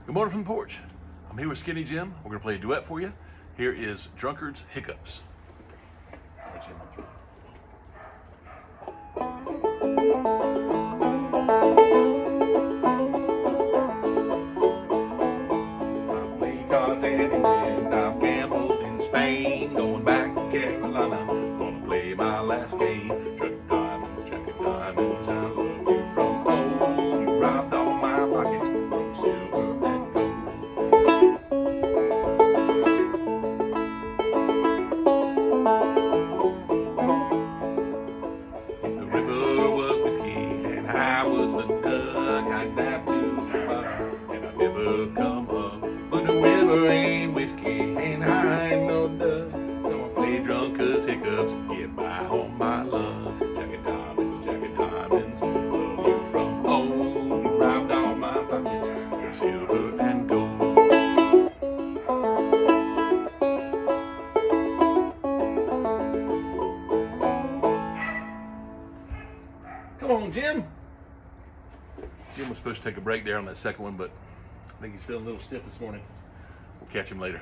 Good morning from the porch. I'm here with Skinny Jim. We're going to play a duet for you. Here is Drunkard's Hiccups. All right, Jim, I'll throw it. I play cards and England. I've gambled in Spain. Going back to Carolina. Gonna play my last game. Jack of diamonds, I love you from old. You robbed all my pockets from silver and gold. If the river was whiskey and I was a duck, I'd dive to the bottom and I'd never come up. But the river ain't whiskey and I ain't no duck. So I play Drunkard's Hiccups, get by on my luck. Jack of diamonds, love you from old. You robbed all my pockets from silver and gold. Come on, Jim. Jim was supposed to take a break there on that second one, but I think he's feeling a little stiff this morning. We'll catch him later.